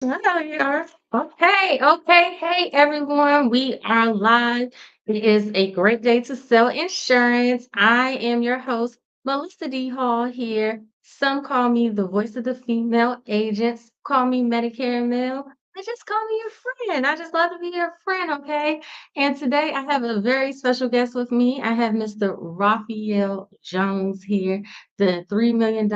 Oh, you are. Okay, okay. Hey, everyone. We are live. It is a great day to sell insurance. I am your host, Melissa D. Hall here. Some call me the voice of the female agents, call me Medicare Male. They just call me your friend. I just love to be your friend, okay? And today I have a very special guest with me. I have Mr. Rafael Jones here, the $3 million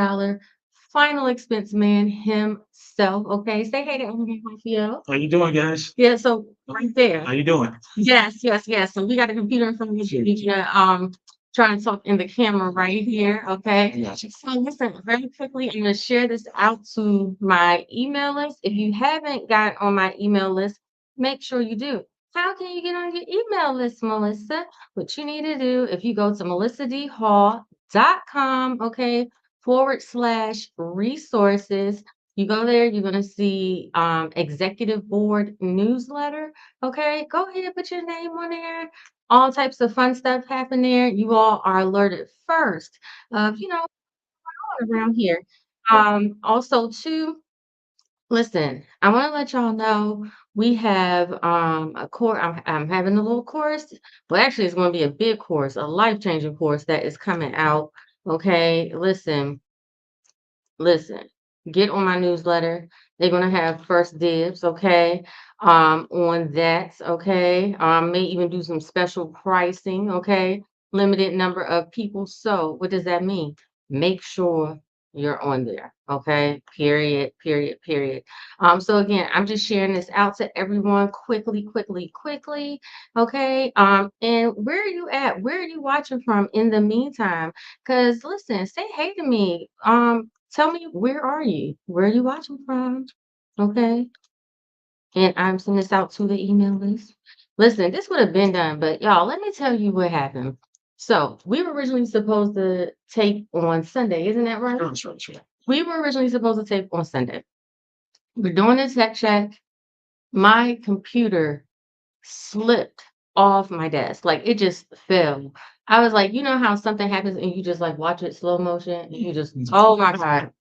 final expense man himself. Okay, say hey to everyone, Raphael. How you doing, guys? Yeah, so right there. How you doing? Yes, yes, yes. So we got a computer in front of us. We can try and talk in the camera right here. Okay. Yes. So listen, very quickly, I'm gonna share this out to my email list. If you haven't got on my email list, make sure you do. How can you get on your email list, Melissa? What you need to do, if you go to melissadhall.com, okay, /resources, you go there, you're gonna see executive board newsletter. Okay, go ahead and put your name on there. All types of fun stuff happen there. You all are alerted first of, around here. Also too, listen, I want to let y'all know we have a course. I'm having a little course. Well, actually, it's going to be a big course, a life-changing course that is coming out. Okay, listen, get on my newsletter. They're gonna have first dibs, okay, on that, okay. May even do some special pricing, okay. Limited number of people. So what does that mean? Make sure you're on there, okay. Period, period, period. So again, I'm just sharing this out to everyone quickly, quickly, quickly, okay. And where are you at? Where are you watching from in the meantime? Because listen, say hey to me. Tell me, where are you? Where are you watching from? Okay. And I'm sending this out to the email list. Listen, this would have been done, but y'all, let me tell you what happened. So we were originally supposed to tape on Sunday, isn't that right? Sure, sure, sure. We were originally supposed to tape on Sunday. We're doing a tech check. My computer slipped off my desk. Like it just fell. I was like, you know how something happens and you just like watch it slow motion and you just, oh my God.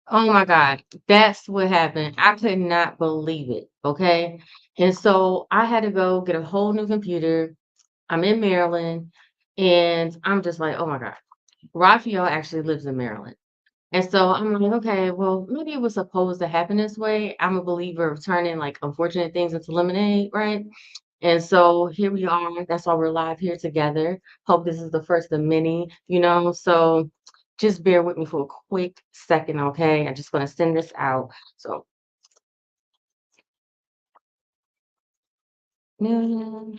Oh my God, that's what happened. I could not believe it. Okay. And so I had to go get a whole new computer. I'm in Maryland and I'm just like, oh my God. Raphael actually lives in Maryland. And so I'm like, okay, well, maybe it was supposed to happen this way. I'm a believer of turning like unfortunate things into lemonade, right? And so here we are. That's why we're live here together. Hope this is the first of many. So just bear with me for a quick second, okay? I'm just going to send this out. So, million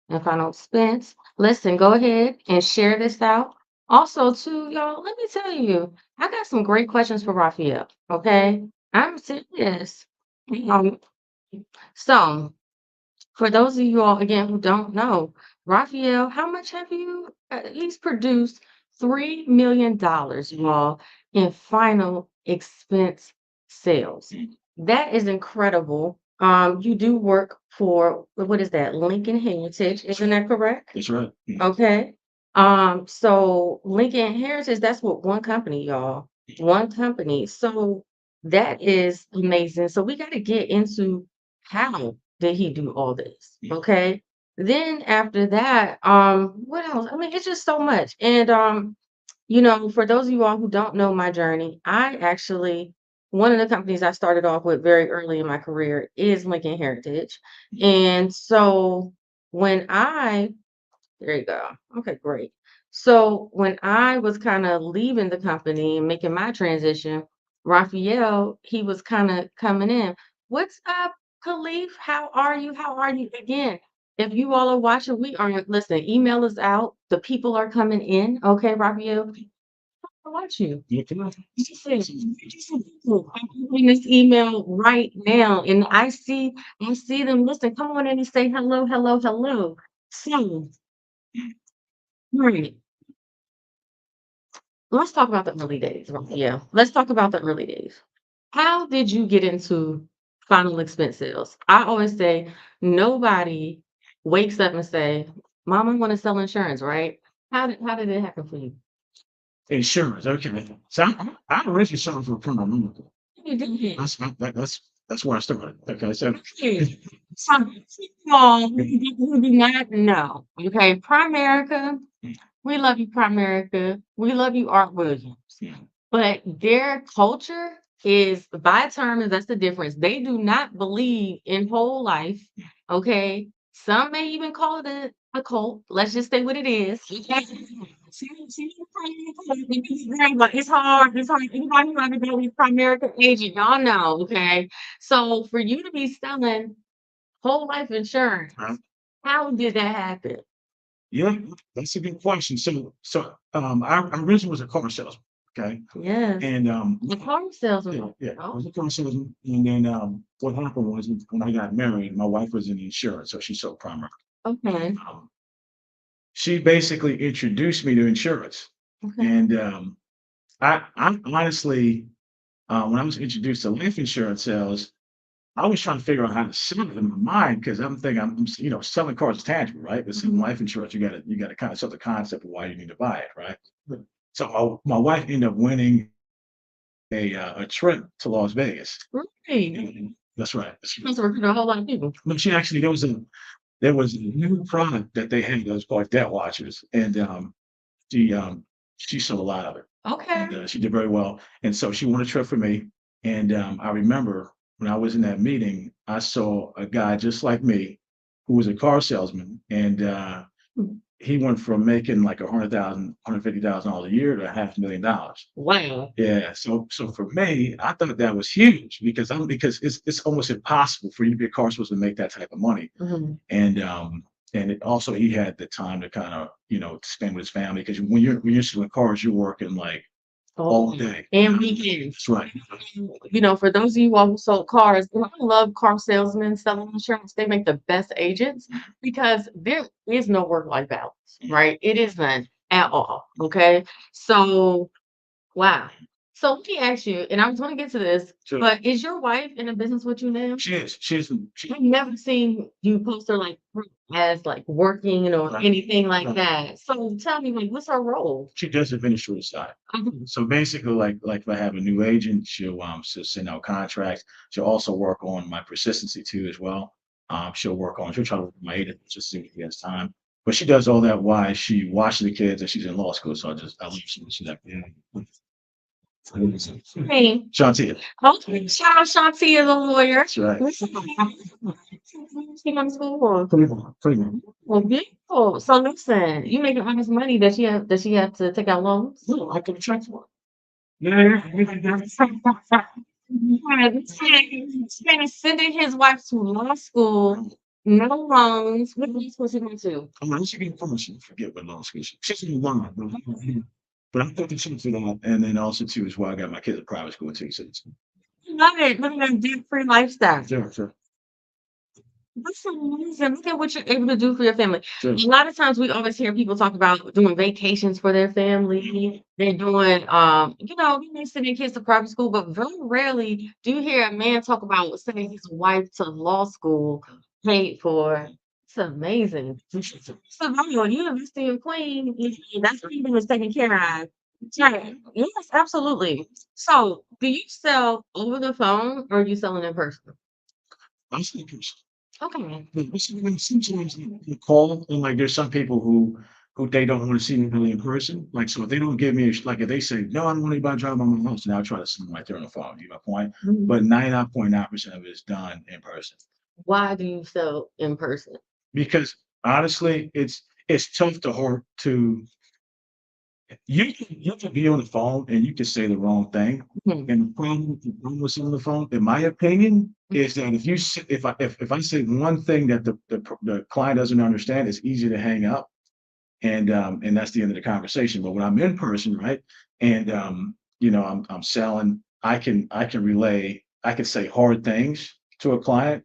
and final expense. Listen, go ahead and share this out. Also, too, y'all, let me tell you, I got some great questions for Raphael, okay? I'm serious. Um, so, for those of you all, again, who don't know, Raphael, how much have you? He's produced $3 million, you all, in final expense sales. That is incredible. You do work for, what is that? Lincoln Heritage, isn't that correct? That's right. Okay. So Lincoln Heritage, that's what one company, y'all. One company. So that is amazing. So we got to get into how did he do all this? Okay. Then after that, what else? I mean, it's just so much. And for those of you all who don't know my journey, I actually one of the companies I started off with very early in my career is Lincoln Heritage. And so when I there you go. Okay, great. So when I was kind of leaving the company and making my transition, Raphael, he was kind of coming in. What's up, Khalif? How are you? How are you? Again, if you all are watching, we are listen, email is out. The people are coming in. Okay, Raphael. I watch you. You can. Listen, I'm reading this email right now, and I see them. Listen, come on in and say hello, hello, hello. So, right. Let's talk about the early days, right? Yeah. Let's talk about the early days. How did you get into final expense sales? I always say nobody wakes up and say, Mom, I want to sell insurance, right? How did it happen for you? Insurance. Okay. So I'm originally selling for a criminal. You did. That's That's where I started. Okay, so Okay. Some people who do not know. Okay, Primerica, we love you, Primerica. We love you, Art Williams. yeah, But their culture is by term, and that's the difference. They do not believe in whole life. Okay. Some may even call it a cult. Let's just say what it is. Okay? But it's hard. It's hard. Anybody who ever been a Primerica agent, y'all know. Okay. So for you to be selling whole life insurance, uh, how did that happen? yeah, that's a good question. I originally was a car salesman. Okay, Yes. and The car salesman. yeah, I Oh, was a car salesman. And then what happened was when I got married, my wife was in insurance, so she sold primary. okay. Um, she basically introduced me to insurance, Okay. and I honestly, when I was introduced to life insurance sales, I was trying to figure out how to sell it in my mind because I'm thinking selling cars is tangible, right? But selling Mhm. life insurance, you gotta kind of sell the concept of why you need to buy it, right? So my wife ended up winning a trip to Las Vegas. Really? And that's right. That's right. Must work for a whole lot of people. No, she actually there was a new product that they had that was called debt watchers, and she she sold a lot of it, and Okay. she did very well. And so she won a trip for me. And I remember when I was in that meeting, I saw a guy just like me who was a car salesman, and Mm. he went from making like 100,000, $150,000 a year to $500,000. Wow. Yeah, so for me, I thought that was huge because it's almost impossible for you to be a car salesman to make that type of money. Mhm. And it also he had the time to kind of spend with his family because when you're selling cars, you're working like all Oh, day. and weekends. That's right. For those of you all who sold cars, I love car salesmen selling insurance. They make the best agents because there is no work-life balance, right? It is none at all. Okay. So, wow. So let me ask you, and I was going to get to this, So but is your wife in a business with you now? she I've never seen you post her like as like working or right, anything like right. that. So tell me, like, what's her role? She does the administrative side. Mhm. So basically, like if I have a new agent, she'll send out contracts. She'll also work on my persistency too as well. She'll try to work with my agent just to see if he has time. But she does all that while she watches the kids and she's in law school. So I leave she that. Yeah. Hey, Shantia. okay, shout out Shanti as a lawyer. That's right. She went to school for. Pretty much. Well, beautiful. So listen, you making all this money that she have to take out loans? No, I can check for it. Yeah, Yeah, sending his wife to law school, no loans. What law school she went to? I'm not actually getting permission. Forget what law school. She's in one, but I'm thinking for that, and then also too as well. I got my kids at private school too, so Love it. Living a debt-free lifestyle. sure, sure, That's amazing. Look at what you're able to do for your family. sure. A lot of times we always hear people talk about doing vacations for their family. They're doing, they may send their kids to private school, but very rarely do you hear a man talk about sending his wife to law school paid for. It's amazing. So, University of Queen, that's what he was taken care of. Right. Yes, absolutely. So, do you sell over the phone or are you selling in person? I'm thinking. Okay. Sometimes you call and like there's some people who they don't want to see me really in person. Like so if they don't give me like if they say, no, I don't want anybody driving by my house, and I'll try to see them right there on the phone, you get my point? Mhm. But 99.9% of it is done in person. Why do you sell in person? Because honestly, it's tough to hard to you can be on the phone and you can say the wrong thing. Mhm. And the problem with on the phone, in my opinion, Mhm. is that if I say one thing that the client doesn't understand, it's easy to hang up, and that's the end of the conversation. But when I'm in person, right, and I'm selling, I can relay, I can say hard things to a client,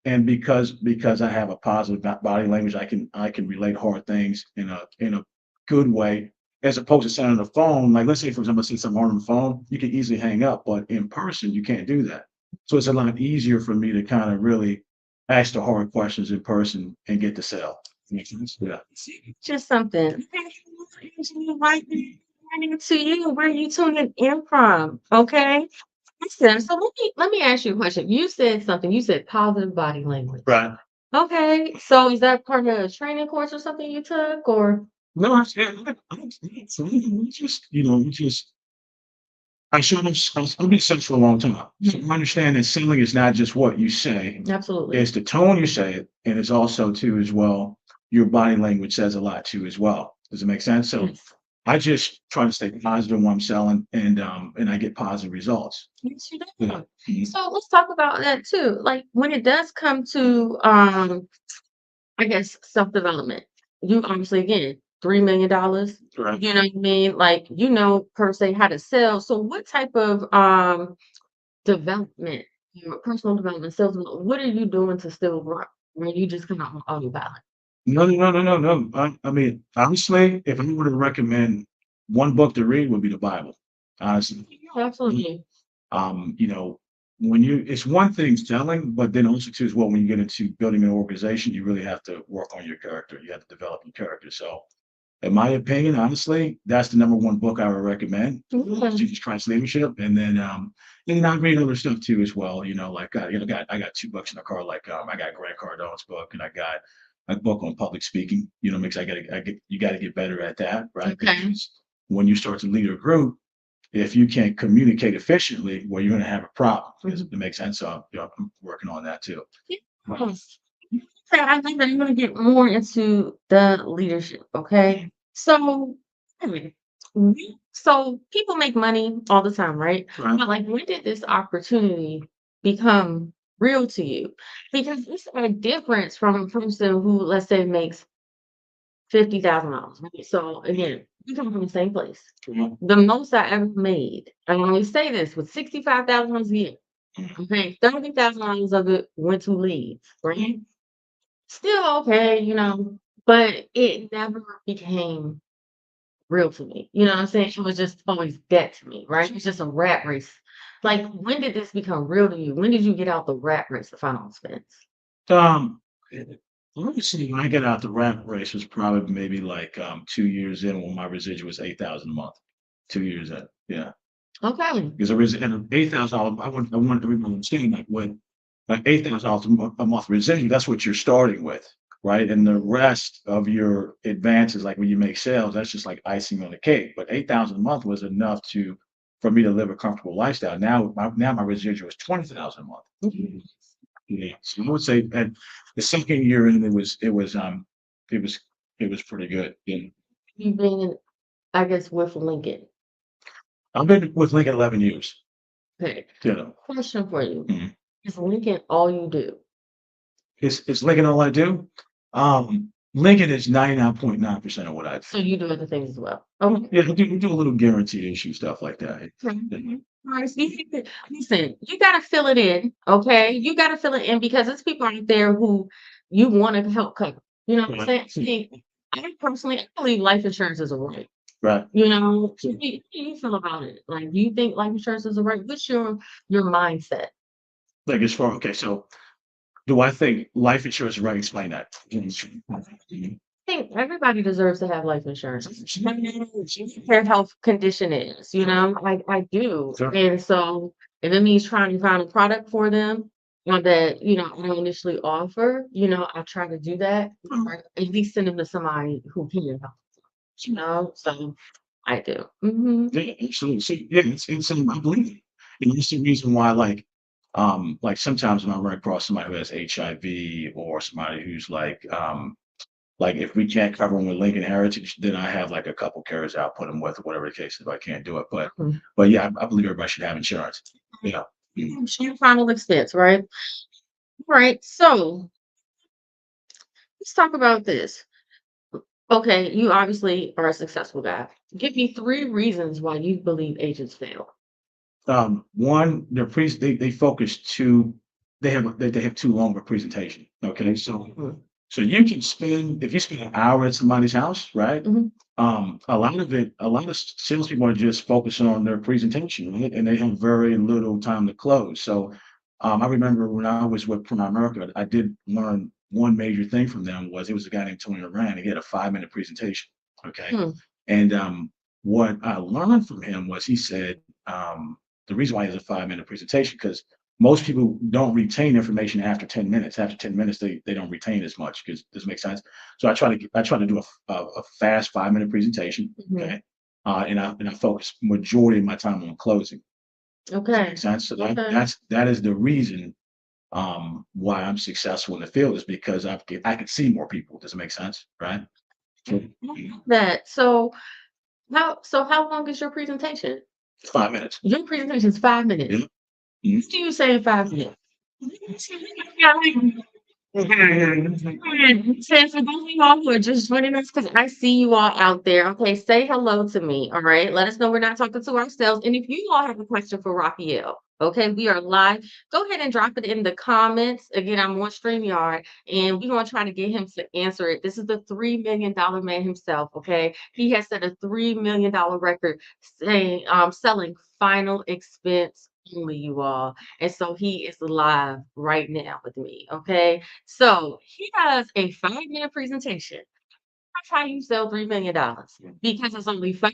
and because I have a positive body language, I can relate hard things in a good way, as opposed to saying on the phone. Like let's say for example, I say something hard on the phone, you can easily hang up, but in person you can't do that. So it's a lot easier for me to kind of really ask the hard questions in person and get the sell. Makes sense? Yeah. Just something. Right to you, where you tuning in from? Okay. Listen, so let me ask you a question. You said something. You said positive body language. Right. Okay, so is that part of a training course or something you took, or No, I just, we just, I should have, I've been sales for a long time. So Mhm. I understand that selling is not just what you say, Absolutely. it's the tone you say it, and it's also too as well, your body language says a lot too as well. Does it make sense? So Yes. I just try to stay positive when I'm selling and I get positive results. Yes, you Yeah. do. Mhm. So let's talk about that too. Like when it does come to I guess self-development. You obviously again, $3 million. Right. You know what I mean? Like per se how to sell. So what type of development, your personal development, self development, what are you doing to still grow when you just come out on autopilot? No, no, no, no, no, no. I mean, honestly, if I were to recommend one book to read would be the Bible. Honestly. Yeah, absolutely. You know, when you it's one thing selling, but then also too as well when you get into building an organization, you really have to work on your character. You have to develop your character. So in my opinion, honestly, that's the number one book I would recommend. Okay. Jesus Christ Leadership. And then I read other stuff too as well. Like I got two books in the car, like I got Grant Cardone's book and I got a book on public speaking, because you gotta get better at that, right? Okay. Because when you start to lead a group, if you can't communicate efficiently, well, you're gonna have a problem. Does Mhm. it make sense? So I'm working on that too. Right. Yes. Okay, I think that you're gonna get more into the leadership. Okay. So, hmm, so people make money all the time, right? Right. But like, when did this opportunity become real to you? Because it's a difference from a person who, let's say, makes $50,000, right? So again, we come from the same place. Right. The most I ever made, I only say this, was $65,000 a year. Okay, $30,000 of it went to leads, right? Still okay, but it never became real to me. You know what I'm saying? It was just always debt to me, right? It's just a rat race. Like, when did this become real to you? When did you get out the rat race of final expense? Um, Let me see. When I get out the rat race was probably maybe like 2 years in when my residual was 8,000 a month. 2 years in, yeah. Okay. Because and $8,000, I want everyone to understand like when like $8,000 a month residual, that's what you're starting with, right? And the rest of your advances, like when you make sales, that's just like icing on the cake. But 8,000 a month was enough for me to live a comfortable lifestyle. Now my residual is 20,000 a month. Mhm. Yeah. So I would say at the second year in, it was it was pretty good. Yeah. You've been, I guess, with Lincoln. I've been with Lincoln 11 years. Okay. You know. Question for you. Mhm. Is Lincoln all you do? Is Lincoln all I do? Lincoln is 99.9% of what I do. So you do other things as well? Okay. Yeah, we do a little guarantee issue stuff like that. Okay. Yeah. Alright, so you have to listen, you gotta fill it in, okay? You gotta fill it in because there's people out there who you wanna help cover. You know what I'm Right. saying? See, I believe life insurance is a right. Right. So how do you feel about it? Like, do you think life insurance is a right? What's your mindset? Like as far okay, so do I think life insurance is right? Explain that. Mhm. I think everybody deserves to have life insurance. No matter what their health condition is, I do. Sure. And so if it means trying to find a product for them that, I don't initially offer, I try to do that or at least send them to somebody who can help, so I do. Yeah, absolutely. So yeah, it's I believe it. And that's the reason why like sometimes when I run across somebody who has HIV or somebody who's like if we can't cover them with Lincoln Heritage, then I have like a couple carriers I'll put them with, whatever the case is, if I can't do it. Mhm. But yeah, I believe everybody should have insurance. Yeah. Mhm. Your final expense, right? Right. So let's talk about this. Okay, you obviously are a successful guy. Give me three reasons why you believe agents fail. One, they focus too they have too long of a presentation. Okay. So you can spend if you spend an hour at somebody's house, right? Mhm. A lot of salespeople are just focusing on their presentation, right? And they have very little time to close. So I remember when I was with Primerica, I did learn one major thing from them was it was a guy named Tony Rand. He had a 5-minute presentation. Okay. Hmm. And what I learned from him was he said, the reason why it's a 5-minute presentation because most people don't retain information after 10 minutes. After 10 minutes, they don't retain as much because this makes sense. So I try to do a fast 5-minute presentation. Mhm. Okay. And I focus majority of my time on closing. Does that make Okay. sense? So Okay. that is the reason why I'm successful in the field is because I can see more people. Does it make sense? Right? So, I love that. So how long is your presentation? 5 minutes. Your presentation is 5 minutes. Yeah. Mhm. What do you say in 5 minutes? So for those of y'all who are just joining us, because I see you all out there, okay, say hello to me, all right? Let us know we're not talking to ourselves. And if you all have a question for Raphael, okay, we are live. Go ahead and drop it in the comments. Again, I'm on StreamYard, and we're going to try to get him to answer it. This is the $3 million man himself, okay? He has set a $3 million record saying, selling final expense only, you all. And so he is live right now with me. Okay. So he does a 5 minute presentation. That's how you sell $3 million because it's only five.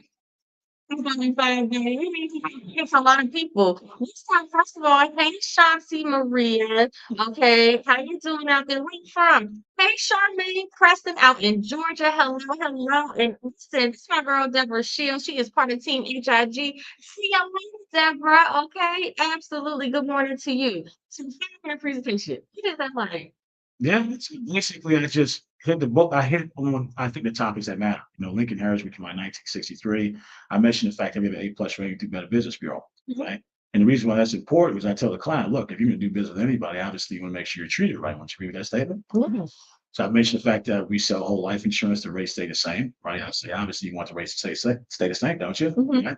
It's only 5 days. It's a lot of people. Let's talk first of all. Hey, Shanti Maria. Okay, how you doing out there? Where you from? Hey, Charmaine Preston out in Georgia. Hello, hello. And listen, this is my girl Deborah Shields. She is part of Team HIG. See you later, Deborah. Okay, absolutely. Good morning to you. So, 5 minute presentation. What is that like? Yeah, it's basically I just hit the book. I hit on I think the topics that matter. Lincoln Harris became my 1963. I mentioned the fact that we have an A+ rating through Better Business Bureau, Mhm. right? And the reason why that's important is I tell the client, look, if you're going to do business with anybody, obviously you want to make sure you're treated right. Once you agree with that statement. Yes. So I mentioned the fact that we sell whole life insurance, the rates stay the same, right? I say obviously you want the rates to stay the same, don't you? Mhm. Right?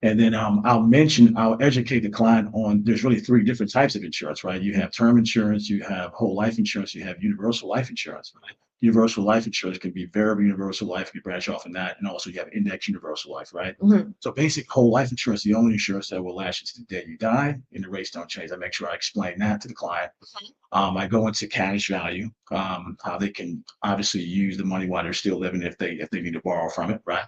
And then I'll educate the client on there's really three different types of insurance, right? You have term insurance, you have whole life insurance, you have universal life insurance, right? Universal life insurance can be variable universal life, you branch off in that, and also you have index universal life, right? Mhm. So basic whole life insurance, the only insurance that will last you to the day you die, and the rates don't change. I make sure I explain that to the client. I go into cash value, how they can obviously use the money while they're still living if they need to borrow from it, right?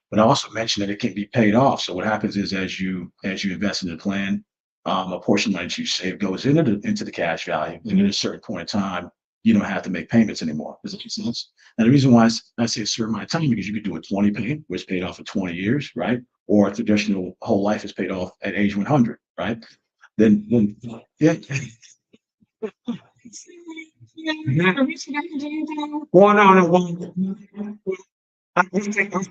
But I also mentioned that it can be paid off. So what happens is as you invest in the plan, a portion of money that you save goes into the cash value, and at Mhm. a certain point in time, you don't have to make payments anymore. Does that make sense? And the reason why I say a certain amount of time because you could do a 20 pay, which is paid off for 20 years, right? Or a traditional whole life is paid off at age 100, right? Then yeah. Well, no, no. Well, I think once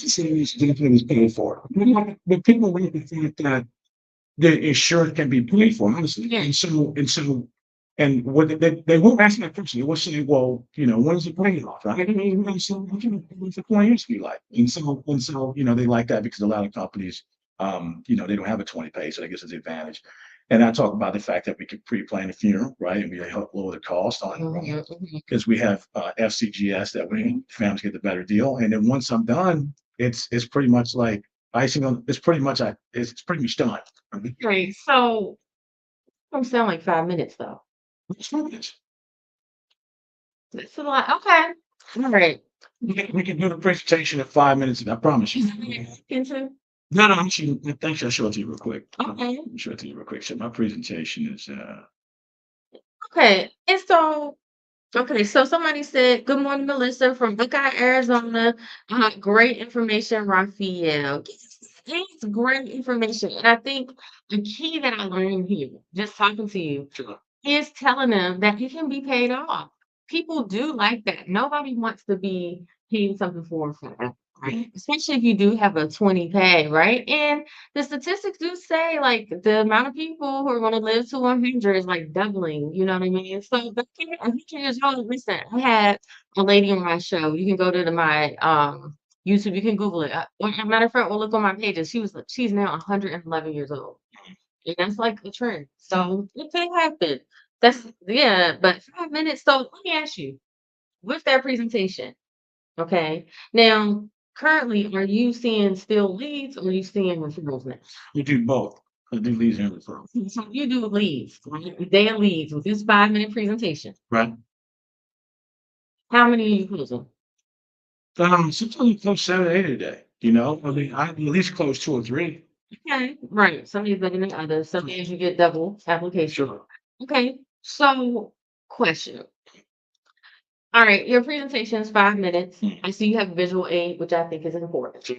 the savings definitely is paid for. But people want to think that the insurance can be paid for, honestly. Yeah. And what they won't ask that question. They will say, well, when is it paid off? Right? So what's the 20 years be like? And so, they like that because a lot of companies, they don't have a 20 pay, so that gives us the advantage. And I talk about the fact that we can pre-plan a funeral, right? And we help lower the cost on it, right? Mhm. Mhm. Because we have FCGS that way families get the better deal. And then once I'm done, it's pretty much like icing on. It's pretty much done. Okay, so don't sound like 5 minutes though. It's finished. It's a lot. Okay. All right. We can do the presentation in 5 minutes, and I promise you. Is that what you're looking to? No, no, actually, thanks. I'll show it to you real quick. Okay. I'll show it to you real quick. So my presentation is Okay. And so somebody said, "Good morning, Melissa from Buckeye, Arizona. Great information, Raphael. It's great information." And I think the key that I learned here, just talking to you, sure. is telling them that it can be paid off. People do like that. Nobody wants to be paying something for forever, right? Especially if you do have a 20 pay, right? And the statistics do say like the amount of people who are going to live to 100 is like doubling, you know what I mean? So back in 100 years old, listen, I had a lady on my show. You can go to my YouTube, you can Google it. Or a matter of fact, we'll look on my pages. She's now 111 years old. And that's like a trend. So it can happen. That's yeah, but 5 minutes. So let me ask you, with that presentation, okay? Now, currently, are you seeing still leads or are you seeing referrals now? We do both. I do leads and referrals. So you do leads, right? Daily leads with this 5 minute presentation. Right. How many are you closing? Sometimes you close 7 to 8 a day. I mean, I at least close two or three. Okay, right. Some days better than others. Some days you get double application. Sure. Okay, so question. All right, your presentation is 5 minutes. Mm. I see you have visual aid, which I think is important. Sure.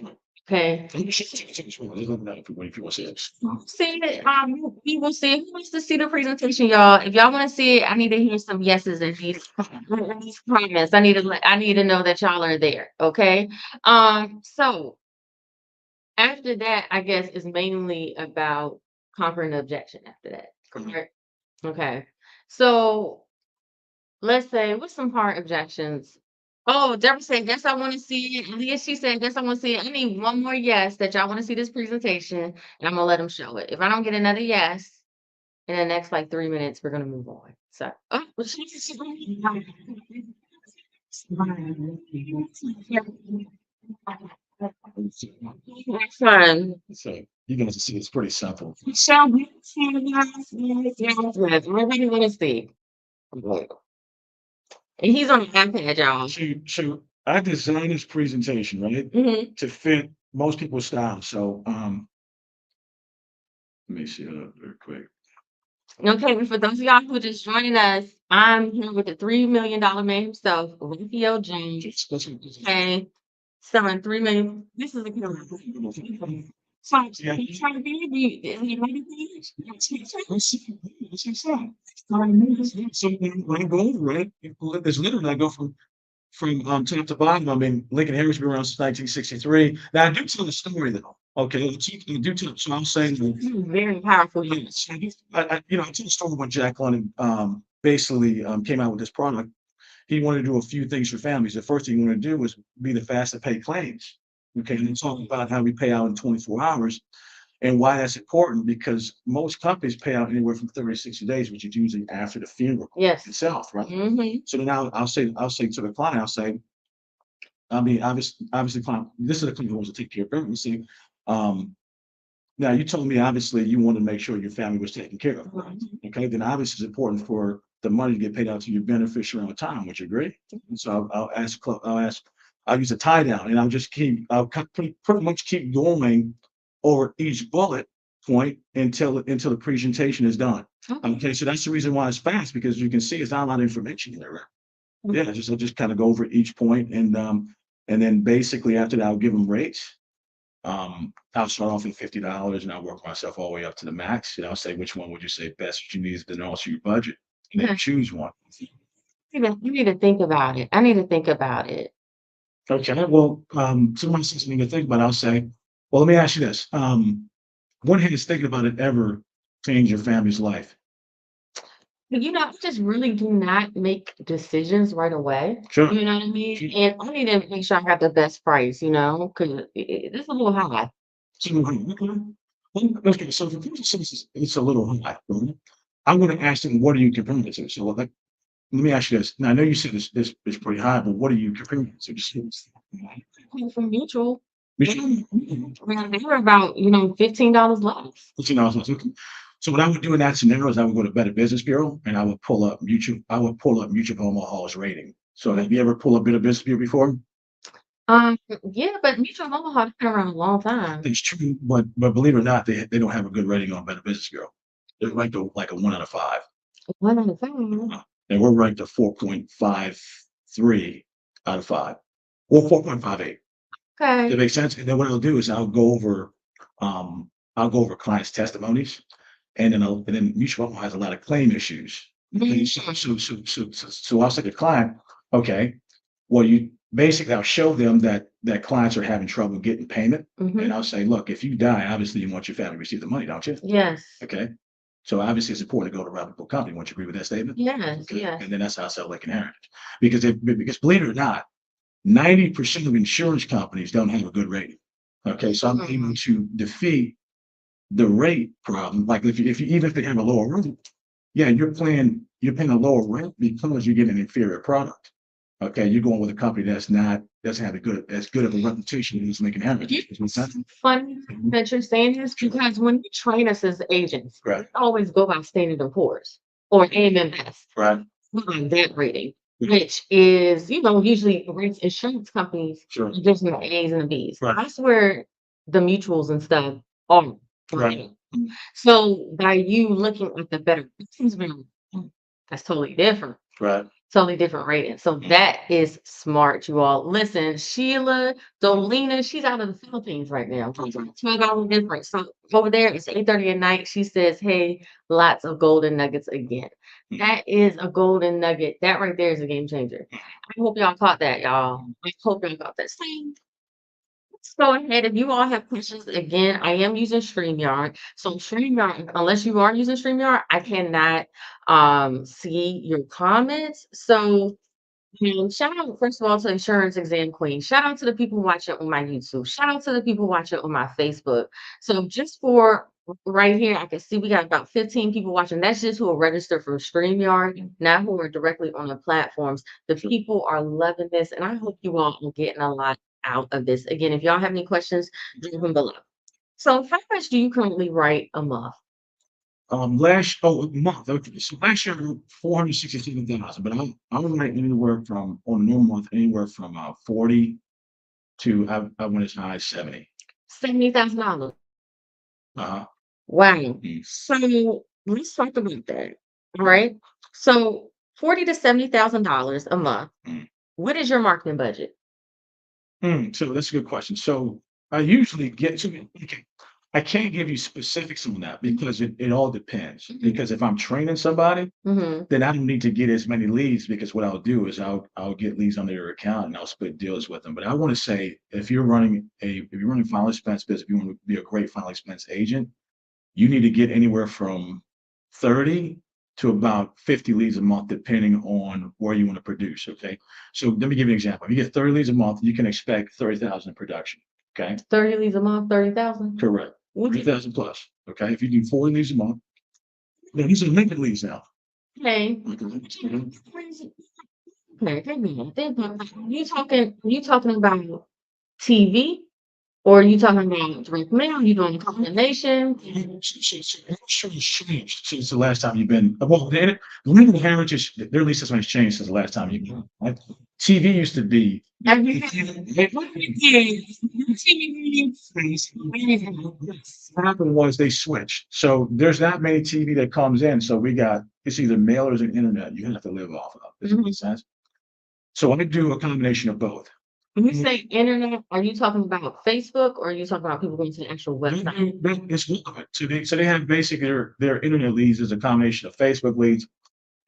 Okay. And you should take it. There's nothing that when people say it. See it. We will see. Who wants to see the presentation, y'all? If y'all want to see it, I need to hear some yeses and these comments. I need to know that y'all are there. Okay. So after that, I guess is mainly about conquering the objection after that. Correct. Okay. So let's say what's some hard objections? Oh, Deborah said, yes, I want to see it. Leah, she said, yes, I want to see it. I need one more yes that y'all want to see this presentation, and I'm gonna let them show it. If I don't get another yes in the next like 3 minutes, we're gonna move on. So, oh, well, that's fun. So you guys see it's pretty simple. So, yes, everybody want to see. And he's on the iPad, y'all. So I designed this presentation, right, Mhm. to fit most people's style. So let me see it up real quick. Okay, and for those of y'all who are just joining us, I'm here with the $3 million man himself, Rafael Jones. Okay, selling 3 million. This is a killer. So, Yeah. he's trying to be is he ready for you? Let's see some. So when I go over it, there's literally I go from top to bottom. I mean, Lincoln Harris been around since 1963. Now I do tell the story though. Okay, I do tell. So I'm saying that This is very powerful. yes, I tell the story when Jack London basically came out with this product. He wanted to do a few things for families. The first thing he wanted to do was be the fastest to pay claims. Okay, and then talk about how we pay out in 24 hours and why that's important because most companies pay out anywhere from 30 to 60 days, which is usually after the funeral Yes. itself, right? Mhm. So then I'll say to the client, I'll say, I mean, obviously, client, this is the client who wants to take care of everything. See, um, now you told me obviously you want to make sure your family was taken care of, right? Okay, then obviously it's important for the money to get paid out to your beneficiary on time. Would you agree? And so I'll use a tie down, and I'll pretty much keep going over each bullet point until the presentation is done. Okay. Okay, so that's the reason why it's fast because you can see it's not a lot of information there. Yeah, I'll just kind of go over each point and then basically after that I'll give them rates. I'll start off at $50 and I'll work myself all the way up to the max. And I'll say which one would you say best what you need then also your budget. And then Okay. choose one. You need to think about it. I need to think about it. Okay, well, someone says something to think about, I'll say, well, let me ask you this. When has thinking about it ever changed your family's life? But, I just really do not make decisions right away. Sure. You know what I mean? And I need to make sure I got the best price, because it's a little high. So, okay. Well, okay, so if the person says it's a little high, right? I'm going to ask them, what are you comparing it to? So, like, let me ask you this. Now, I know you said this is pretty high, but what are you comparing it to? Coming from mutual, Mutual. they were about, $15 less. Okay. So what I would do in that scenario is I would go to Better Business Bureau and I would pull up Mutual Omaha's rating. So have you ever pulled up Better Business Bureau before? Um, yeah, but mutual Omaha has been around a long time. It's true, but believe it or not, they don't have a good rating on Better Business Bureau. They're ranked like a 1 out of 5. One at a time. And we're ranked a 4.53 out of 5. Or 4.58. Okay. That makes sense. And then what I'll do is I'll go over clients' testimonies, and then Mutual Omaha has a lot of claim issues. Okay, so I'll say to the client, okay, well, you basically I'll show them that clients are having trouble getting payment, and I'll say, look, if you die, obviously you want your family to receive the money, don't you? Yes. Okay. So obviously it's important to go to a reputable company. Won't you agree with that statement? Yes. Okay. Yes. And then that's how I sell Lincoln Heritage. Because believe it or not, 90% of insurance companies don't have a good rating. Okay. So I'm able to defeat the rate problem. Like even if they have a lower rate, yeah, you're paying a lower rent because you're getting an inferior product. Okay. You're going with a company doesn't have as good of a reputation as Lincoln Heritage. Does that make sense? Funny that you're saying this because when you train us as agents, we Right. always go by Standard& and Poor's or AM Best. Right. We like that rating. which is, usually rates insurance companies Sure. gives them the A's and the B's. Right. That's where the mutuals and stuff are. Right. Right. So by you looking at the better business value, that's totally different. Right. Totally different rating. So that is smart, you all. Listen, Sheila Dolina, she's out of the Philippines right now. 12-hour difference. So over there, it's 8:30 at night. She says, hey, lots of golden nuggets again. That is a golden nugget. That right there is a game changer. I hope y'all caught that, y'all. I hope y'all caught that. So let's go ahead. If you all have questions, again, I am using StreamYard. So StreamYard, unless you are using StreamYard, I cannot see your comments. So shout out, first of all, to Insurance Exam Queen. Shout out to the people watching on my YouTube. Shout out to the people watching on my Facebook. So just for right here, I can see we got about 15 people watching. That's just who are registered from StreamYard, not who are directly on the platforms. The people are loving this, and I hope you all are getting a lot out of this. Again, if y'all have any questions, leave them below. So how much do you currently write a month? Month. Okay. So last year, 467,000, but I'm write anywhere from on a normal month, anywhere from 40 to I went as high as 70. $70,000. Uh, Wow. mm, So let's talk about that. All right. So 40 to $70,000 a month. mm. What is your marketing budget? So that's a good question. So I usually get to okay. I can't give you specifics on that because it all depends. Because if I'm training somebody, Mm-hmm. then I don't need to get as many leads because what I'll do is I'll get leads under their account and I'll split deals with them. But I want to say if you're running final expense business, if you want to be a great final expense agent, you need to get anywhere from 30 to about 50 leads a month, depending on where you want to produce. Okay. So let me give you an example. If you get 30 leads a month, you can expect 30,000 in production. Okay. 30 leads a month, 30,000. Correct. Okay. 30,000 plus. Okay. If you do 40 leads a month, now these are limited leads now. Okay. Mhm. Okay. Hang on. Think about that. You talking about TV or are you talking about direct mail? You doing a combination? Industry has changed since the last time you've been. Well, the legal heritage, their lease system has changed since the last time you've been. Right? TV used to be. What happened was they switched. So there's not many TV that comes in. So it's either mailers and internet you have to live off of. Does it make sense? So I do a combination of both. When you say internet, are you talking about Facebook or are you talking about people going to the actual website? It's one of it. So they have basically their internet leads is a combination of Facebook leads,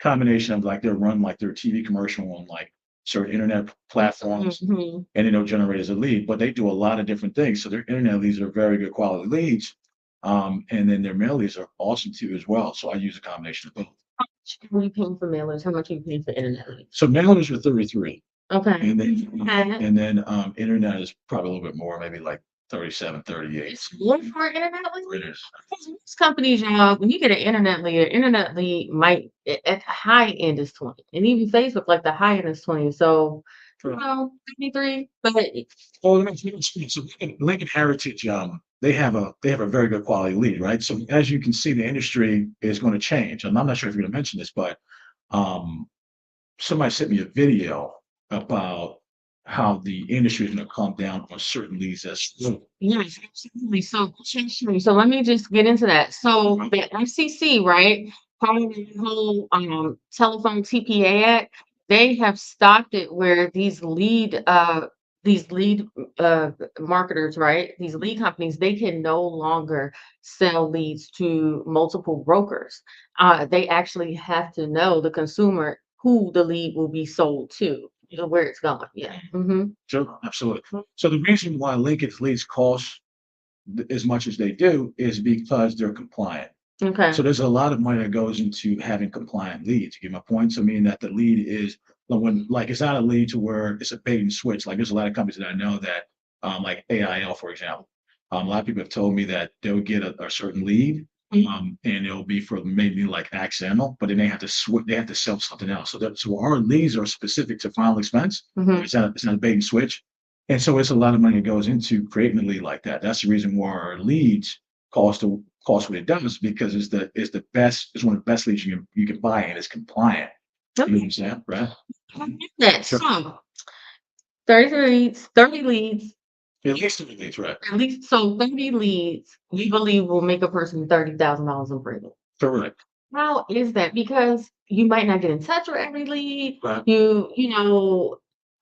combination of like they'll run like their TV commercial on like certain internet platforms, Mhm. and it'll generate as a lead. But they do a lot of different things. So their internet leads are very good quality leads. And then their mail leads are awesome too as well. So I use a combination of both. How are you paying for mailers? How much are you paying for internet leads? So mailers are 33. Okay. And then Okay. internet is probably a little bit more, maybe like 37, 38. It's more for an internet lead? It is. Because most companies, y'all, when you get an internet lead might at the high end is 20. And even Facebook, like the high end is 20. So, Correct. 23. But Oh, so Lincoln Heritage, they have a very good quality lead, right? So as you can see, the industry is going to change. And I'm not sure if you're going to mention this, but um, somebody sent me a video about how the industry is going to come down on certain leads as well. yes, absolutely. So let me just get into that. So the FCC, right, part of the whole telephone TPA Act, they have stopped it where these lead marketers, right, these lead companies, they can no longer sell leads to multiple brokers. They actually have to know the consumer who the lead will be sold to, where it's going. Yeah. Hmm. Sure, absolutely. So the reason why Lincoln's leads cost as much as they do is because they're compliant. Okay. So there's a lot of money that goes into having compliant leads. You get my point? So meaning that the lead is like it's not a lead to where it's a bait and switch. Like there's a lot of companies that I know that like AIL, for example. A lot of people have told me that they'll get a certain lead, and it'll be for maybe like accidental, but then they have to switch, they have to sell something else. So our leads are specific to final expense. Mhm. It's not a bait and switch. And so it's a lot of money that goes into creating a lead like that. That's the reason why our leads cost what it does because it's one of the best leads you can buy and it's compliant. You Okay. understand, right? I get that. Sure. So 30 leads, At least 3 leads, right? at least so 30 leads, we believe will make a person $30,000 in premium. Correct. How is that? Because you might not get in touch with every lead. Right. You know,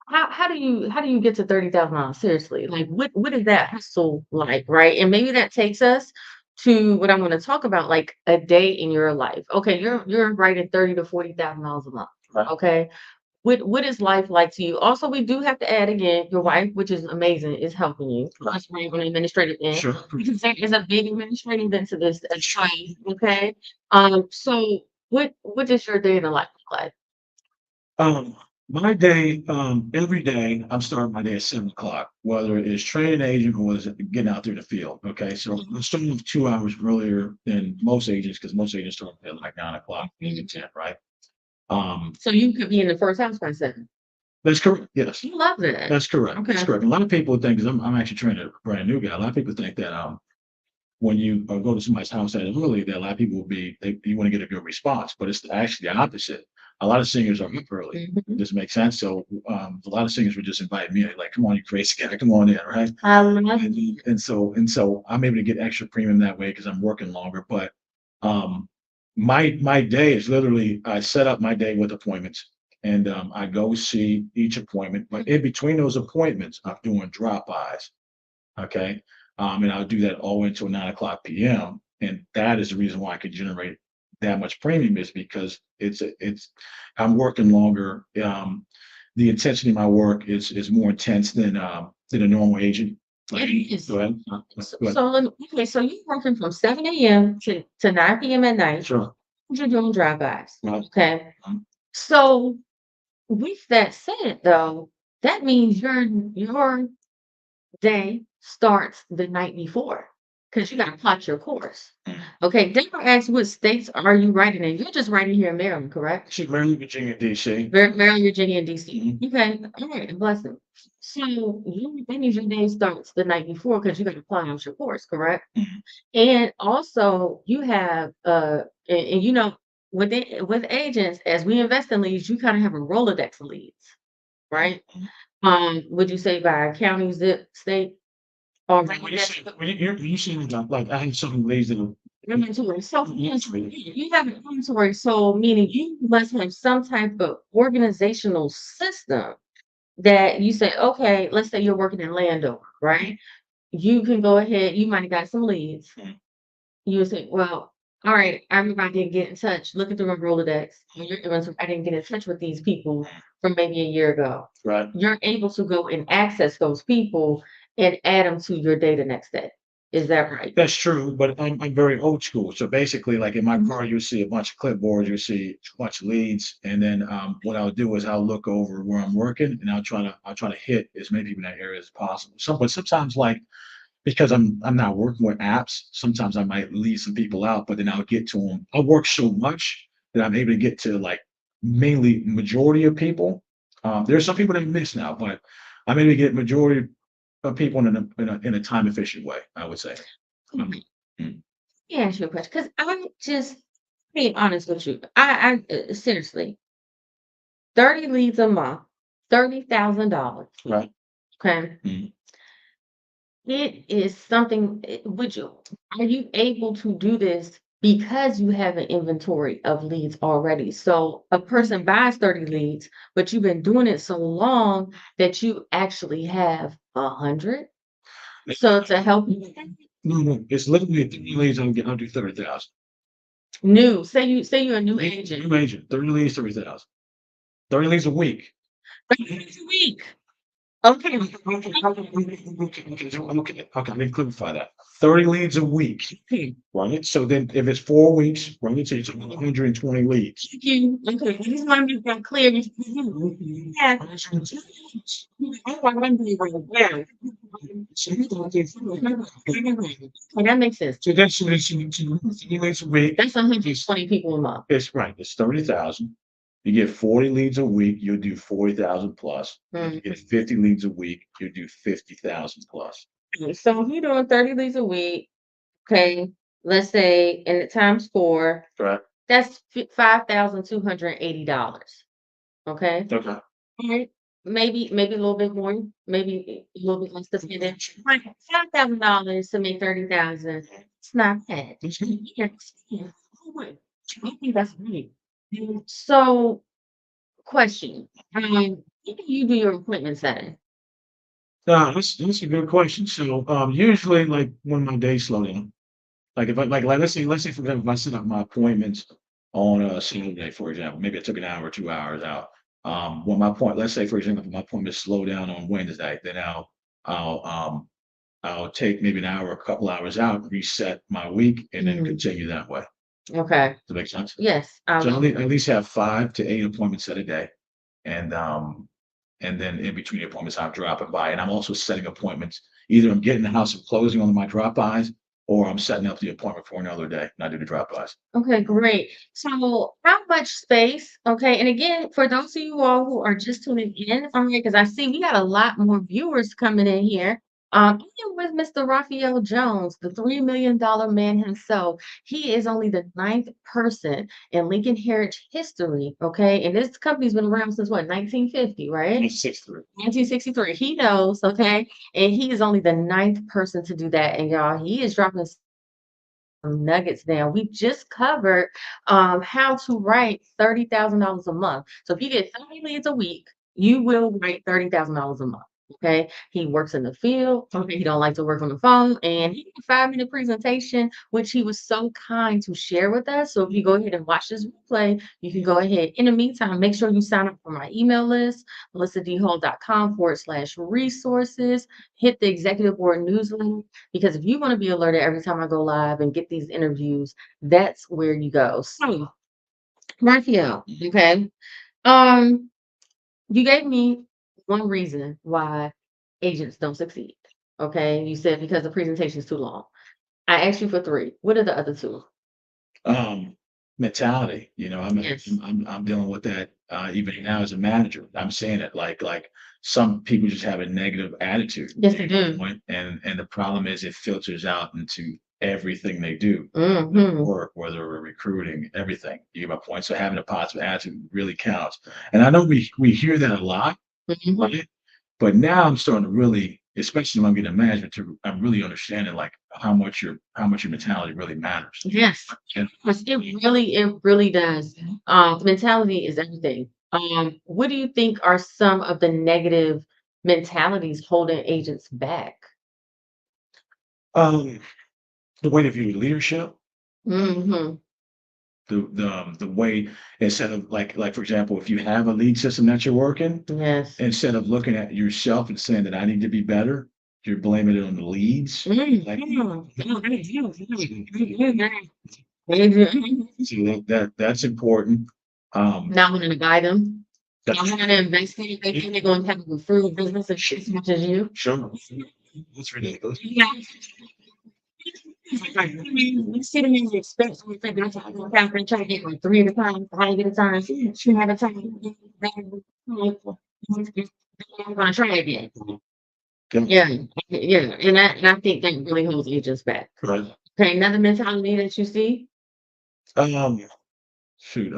how do you get to $30,000? Seriously, like what is that hustle like, right? And maybe that takes us to what I'm going to talk about, like a day in your life. Okay, you're writing 30 to $40,000 a month. Right. Okay, what is life like to you? Also, we do have to add again, your wife, which is amazing, is helping you. Right. That's right on the administrative end. Sure. Because there is a big administrative end to this as Sure. well. Okay. So what does your day in the life look like? Um, my day, every day, I'm starting my day at 7 o'clock, whether it's training an agent or is it getting out there in the field. Okay. So I'm starting off 2 hours earlier than most agents because most agents start at like 9 o'clock, 8 to 10, right? Um, So you could be in the first house by 7. that's correct. Yes. You love that. That's correct. That's Okay. correct. A lot of people think, because I'm actually training a brand new guy, a lot of people think that when you go to somebody's house that early, that a lot of people will you want to get a good response, but it's actually the opposite. A lot of singers are up early. Mhm. Does it make sense? So a lot of singers would just invite me, like, "Come on, you crazy guy, come on in," right? I love And so I'm able to get extra premium that way because I'm working longer. But um, my day is literally I set up my day with appointments, and I go see each appointment. But in between those appointments, I'm doing drop-bys. Okay. And I'll do that all the way until 9 o'clock p.m. And that is the reason why I could generate that much premium is because I'm working longer. The intensity of my work is more intense than a normal agent. it Like, is. go ahead. So, Go ahead. so let me, okay, so you're working from 7 a.m. to 9 p.m. at night. Sure. You're doing drive-bys. Right. Okay. Um, So with that said, though, that means your day starts the night before because you got to plot your course. mm. Okay, Denver asks what states are you writing in? You're just writing here in Maryland, correct? She's Maryland, Virginia, DC. Maryland, Virginia, and DC. Mhm. Okay, all right, blessing. So that means your day starts the night before because you got to plan out your course, correct? Mhm. And also you have and with agents, as we invest in leads, you kind of have a Rolodex of leads, right? Mhm. Would you say by county, zip, state, or When maybe you that's say when you say like I have some ladies that are inventory? So yes, inventory. you have an inventory, so meaning you must have some type of organizational system that you say, okay, let's say you're working in Landover, right? You can go ahead, you might have got some leads. Mhm. You would say, well, all right, I remember I didn't get in touch. Look at the Rolodex. I didn't get in touch with these people from maybe a year ago. Right. You're able to go and access those people and add them to your data next day. Is that right? That's true, but I'm very old school. So basically, like in my Mhm. car, you see a bunch of clipboards, you see a bunch of leads, and then what I'll do is I'll look over where I'm working, and I'll try to hit as many people in that area as possible. But sometimes, like because I'm not working with apps, sometimes I might leave some people out, but then I'll get to them. I work so much that I'm able to get to like mainly majority of people. There's some people that miss now, but I'm able to get majority of people in a time efficient way. I would say. Mhm. Um, mm, Let me ask you a question because I'm just being honest with you. I seriously, 30 leads a month, $30,000. right. Okay. Mm. It is something, would you are you able to do this because you have an inventory of leads already? So a person buys 30 leads, but you've been doing it so long that you actually have 100. So to help you No, no, it's literally 30 leads. I'll do 30,000. say you're a new agent. New agent, 30 leads, 30,000. 30 leads a week. 30 leads a week. Okay. Okay, let me clarify that. 30 leads a week, right? So then if it's 4 weeks, right, so it's 120 leads. Thank you. Okay. I just want to make that clear. Yeah. Yeah. Okay, that makes sense. So that's 30 leads a week. That's 120 people a month. It's right, it's 30,000. You get 40 leads a week, you'll do 40,000 plus. If you Mhm. get 50 leads a week, you'll do 50,000 plus. So if you're doing 30 leads a week, okay, let's say, and it times 4, Correct? That's $5,280. Okay. Okay. Right. Maybe a little bit more, maybe a little bit less depending. But $5,000 to make 30,000, it's not bad. Yes, yeah. Oh, wait. I think that's great. So, question. When do you do your appointment setting? That's a good question. So, usually, like when my days slow down, like if I like let's say for example, if I set up my appointments on a Saturday, for example, maybe I took an hour or 2 hours out. When my point, let's say for example, if my appointments slow down on Wednesday, then I'll I'll take maybe an hour, a couple hours out, reset my week, and then Mm, continue that way. okay. Does that make sense? Yes. So at least have 5 to 8 appointments set a day, and then in between the appointments, I'm dropping by, and I'm also setting appointments. Either I'm getting the house and closing on my drop-bys, or I'm setting up the appointment for another day, and I do the drop-bys. Okay, great. So, how much space? Okay, and again, for those of you all who are just tuning in, all right, because I see we got a lot more viewers coming in here. I'm here with Mr. Rafael Jones, the $3 million man himself. He is only the ninth person in Lincoln Heritage history. Okay, and this company's been around since what, 1950, right? 6'3". 1963. He knows, okay, and he is only the ninth person to do that. And y'all, he is dropping some nuggets down. We just covered how to write $30,000 a month. So if you get 30 leads a week, you will write $30,000 a month. Okay. He works in the field. Okay. He don't like to work on the phone. And he did a 5 minute presentation, which he was so kind to share with us. So if you go ahead and watch this replay, you can go ahead. In the meantime, make sure you sign up for my email list, melissad.com/resources. Hit the executive board newsletter because if you want to be alerted every time I go live and get these interviews, that's where you go. So, Raphael, okay. Um, you gave me one reason why agents don't succeed. Okay. You said because the presentation is too long. I asked you for three. What are the other two? Um, Mentality, Yes. I'm dealing with that, even now as a manager. I'm saying it like some people just have a negative attitude, Yes, they do. and the problem is it filters out into everything they do, Mm-hmm. work, whether we're recruiting, everything. You get my point? So having a positive attitude really counts. And I know we hear that a lot, Hmm. right? But now I'm starting to really, especially when I'm getting management, I'm really understanding like how much your mentality really matters. Yes. And Yes, it really does. Mentality is everything. What do you think are some of the negative mentalities holding agents back? um, the way to view leadership, Mhm. the way instead of like for example, if you have a lead system that you're working, Yes. instead of looking at yourself and saying that I need to be better, you're blaming it on the leads. Like Mhm. so that's important. Um, Not wanting to guide them, not that's wanting to invest in it. They think they're going to have a referral business as much as you. sure. That's ridiculous. Yeah. You see them in the expense we think that's how we're out there trying to get like three at a time, five at a time, two at a time. I'm gonna try again. Yeah, Yeah, yeah, and I think that really holds agents back. right. Okay, another mentality that you see? Um, shoot,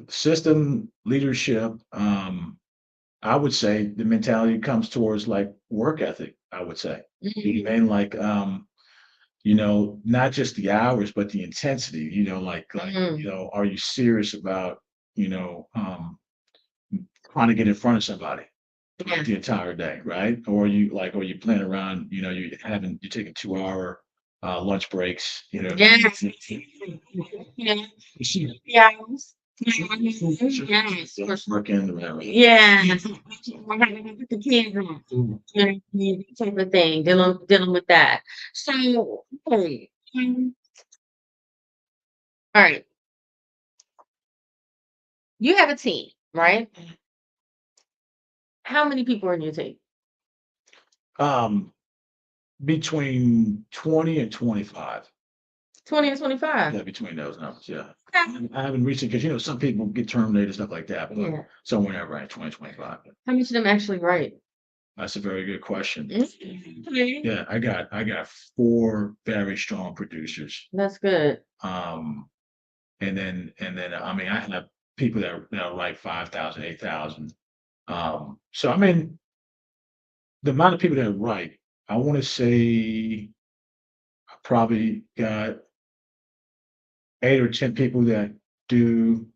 system leadership. I would say the mentality comes towards like work ethic. I would say, you know what I Mhm, mean, like not just the hours, but the intensity. mhm, Are you serious about you know um, trying to get in front of somebody throughout yeah. the entire day, right? Or you playing around. You're taking 2 hour lunch breaks. Yes. Yeah. Yes. Yes. Working, whatever. Yes. We're having to put the kids on. Type of thing, dealing with that. So, okay, all right, you have a team, right? How many people are in your team? Um, Between 20 and 25. 20 and 25. Yeah, between those numbers, yeah. Okay. I haven't reached it because, some people get terminated, stuff like that, but Yeah. somewhere around 20, 25. How much of them actually write? That's a very good question. Okay. Yeah, I got 4 very strong producers. That's good. Um, and then I mean I have people that write 5,000, 8,000. So I mean the amount of people that write, I want to say I probably got 8 or 10 people that do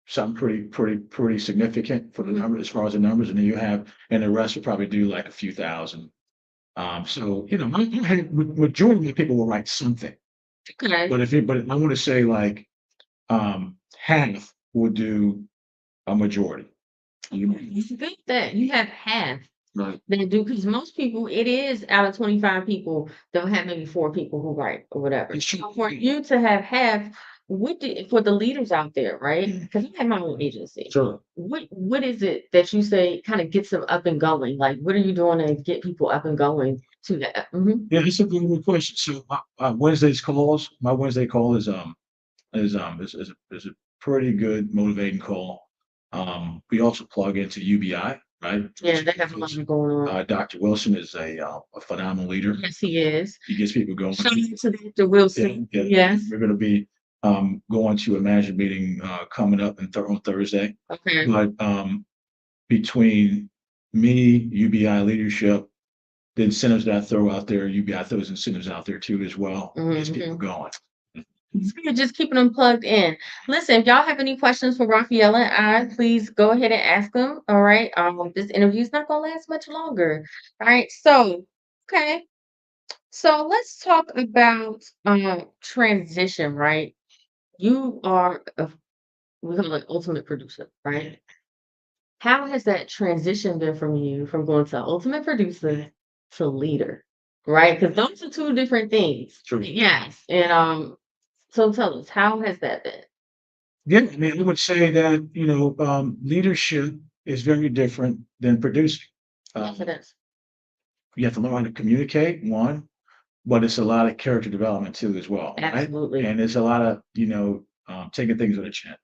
something pretty significant for the Mhm. number as far as the numbers, and then you have and the rest will probably do like a few thousand. So majority of people will write something, Okay. but I want to say like half will do a majority. It's good that you have half Right. that do, because most people, it is out of 25 people, they'll have maybe 4 people who write or whatever. It's true. So for you to have half, for the leaders out there, right? Yeah. Because I have my own agency. Sure. What is it that you say kind of gets them up and going? Like, what are you doing to get people up and going to that? Mhm. Yeah, it's a very good question. So Wednesday's calls, my Wednesday call is a pretty good motivating call. We also plug into UBI, right? Yeah, Which they have a is lot going on. Dr. Wilson is a phenomenal leader. Yes, he is. He gets people going. Shout out to Dr. Yeah, Wilson. yeah. Yes. We're going to be going to a management meeting coming up on Thursday. Okay. But between me, UBI leadership, the incentives that I throw out there, UBI throws incentives out there too as well. Gets people Mhm. going. You're just keeping them plugged in. Listen, if y'all have any questions for Rafael and I, please go ahead and ask them. All right. This interview is not gonna last much longer. All right. So, okay. So let's talk about transition, right? You are we call it ultimate producer, right? How has that transition been from you from going to ultimate producer to leader? Right? Because those are two different things. True. Yes. And so tell us, how has that been? Yeah, I mean, I would say that, leadership is very different than producing. Yes, it Um, is. you have to learn how to communicate, one, but it's a lot of character development too, as well, right? Absolutely. And it's a lot of, taking things on the chin.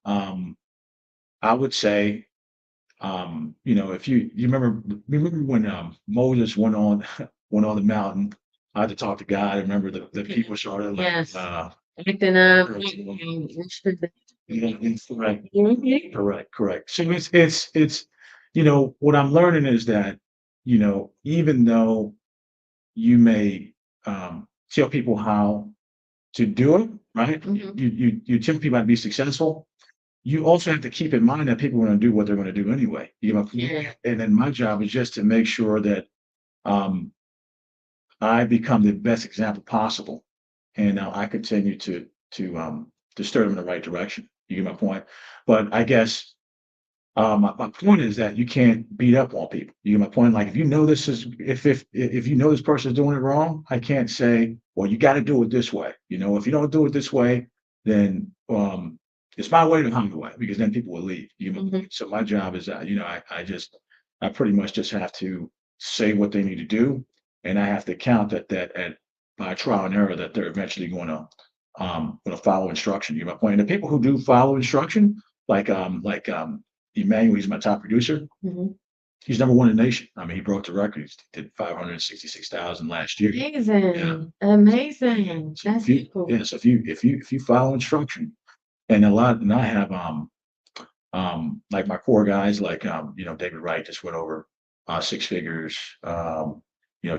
Um, I would say, if you remember when Moses went on went on the mountain, I had to talk to God. I remember the Okay. people started like, Yes. Acting up. correct. Mhm. Correct. So it's what I'm learning is that, even though you may tell people how to do it, right? Mhm. You tell people how to be successful. You also have to keep in mind that people are going to do what they're going to do anyway. Yeah. And then my job is just to make sure that um, I become the best example possible, and I continue to steer them in the right direction. You get my point? But I guess my point is that you can't beat up on people. You get my point? Like if you know this person is doing it wrong, I can't say, well, you got to do it this way. If you don't do it this way, then it's my way or the highway, because then people will leave. You get my Mhm. point? So my job is that I pretty much just have to say what they need to do, and I have to count that at by trial and error that they're eventually going to follow instruction. You get my point? And the people who do follow instruction, like Emmanuel, he's my top producer. Mhm. He's number one in the nation. I mean, he broke the record. He did 566,000 last year. Yeah. Amazing. Amazing. So That's so cool. if you follow instruction, and I have like my core guys, like David Wright just went over 6 figures.